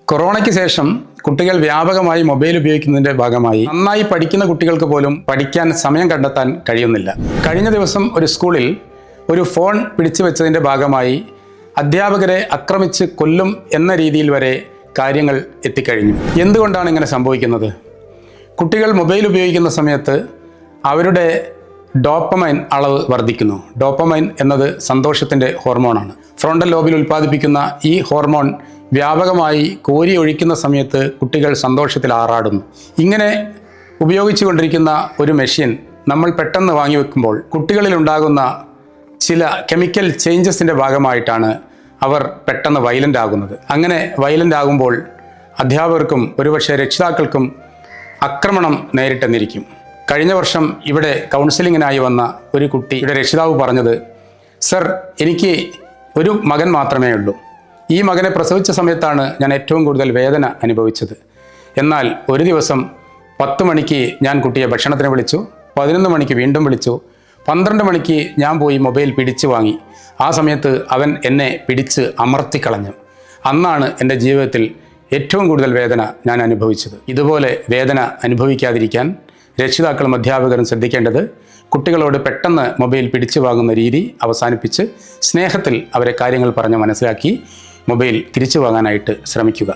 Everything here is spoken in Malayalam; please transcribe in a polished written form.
കൊറോണയ്ക്ക് ശേഷം കുട്ടികൾ വ്യാപകമായി മൊബൈൽ ഉപയോഗിക്കുന്നതിൻ്റെ ഭാഗമായി നന്നായി പഠിക്കുന്ന കുട്ടികൾക്ക് പോലും പഠിക്കാൻ സമയം കണ്ടെത്താൻ കഴിയുന്നില്ല. കഴിഞ്ഞ ദിവസം ഒരു സ്കൂളിൽ ഒരു ഫോൺ പിടിച്ചു വെച്ചതിൻ്റെ ഭാഗമായി അധ്യാപകരെ ആക്രമിച്ച് കൊല്ലും എന്ന രീതിയിൽ വരെ കാര്യങ്ങൾ എത്തിക്കഴിഞ്ഞു. എന്തുകൊണ്ടാണ് ഇങ്ങനെ സംഭവിക്കുന്നത്? കുട്ടികൾ മൊബൈൽ ഉപയോഗിക്കുന്ന സമയത്ത് അവരുടെ ഡോപ്പമൈൻ അളവ് വർദ്ധിക്കുന്നു. ഡോപ്പമൈൻ എന്നത് സന്തോഷത്തിൻ്റെ ഹോർമോണാണ്. ഫ്രോണ്ടൽ ലോബിൽ ഉൽപ്പാദിപ്പിക്കുന്ന ഈ ഹോർമോൺ വ്യാപകമായി കോരി ഒഴിക്കുന്ന സമയത്ത് കുട്ടികൾ സന്തോഷത്തിൽ ആറാടുന്നു. ഇങ്ങനെ ഉപയോഗിച്ചു കൊണ്ടിരിക്കുന്ന ഒരു മെഷീൻ നമ്മൾ പെട്ടെന്ന് വാങ്ങിവെക്കുമ്പോൾ കുട്ടികളിലുണ്ടാകുന്ന ചില കെമിക്കൽ ചേഞ്ചസിൻ്റെ ഭാഗമായിട്ടാണ് അവർ പെട്ടെന്ന് വയലൻ്റ് ആകുന്നത്. അങ്ങനെ വയലൻ്റ് ആകുമ്പോൾ അധ്യാപകർക്കും ഒരുപക്ഷെ രക്ഷിതാക്കൾക്കും ആക്രമണം നേരിട്ടെന്നിരിക്കും. കഴിഞ്ഞ വർഷം ഇവിടെ കൗൺസിലിങ്ങിനായി വന്ന ഒരു കുട്ടിയുടെ രക്ഷിതാവ് പറഞ്ഞത്, സർ, എനിക്ക് ഒരു മകൻ മാത്രമേ ഉള്ളൂ. ഈ മകനെ പ്രസവിച്ച സമയത്താണ് ഞാൻ ഏറ്റവും കൂടുതൽ വേദന അനുഭവിച്ചത്. എന്നാൽ ഒരു ദിവസം 10 മണിക്ക് ഞാൻ കുട്ടിയെ ഭക്ഷണത്തിന് വിളിച്ചു, 11 മണിക്ക് വീണ്ടും വിളിച്ചു, 12 മണിക്ക് ഞാൻ പോയി മൊബൈൽ പിടിച്ചു വാങ്ങി. ആ സമയത്ത് അവൻ എന്നെ പിടിച്ച് അമർത്തിക്കളഞ്ഞു. അന്നാണ് എൻ്റെ ജീവിതത്തിൽ ഏറ്റവും കൂടുതൽ വേദന ഞാൻ അനുഭവിച്ചത്. ഇതുപോലെ വേദന അനുഭവിക്കാതിരിക്കാൻ രക്ഷിതാക്കളും അധ്യാപകരും ശ്രദ്ധിക്കേണ്ടത് കുട്ടികളോട് പെട്ടെന്ന് മൊബൈൽ പിടിച്ചു വാങ്ങുന്ന രീതി അവസാനിപ്പിച്ച് സ്നേഹത്തിൽ അവരെ കാര്യങ്ങൾ പറഞ്ഞ് മനസ്സിലാക്കി മൊബൈൽ തിരിച്ചു വാങ്ങാനായിട്ട് ശ്രമിക്കുക.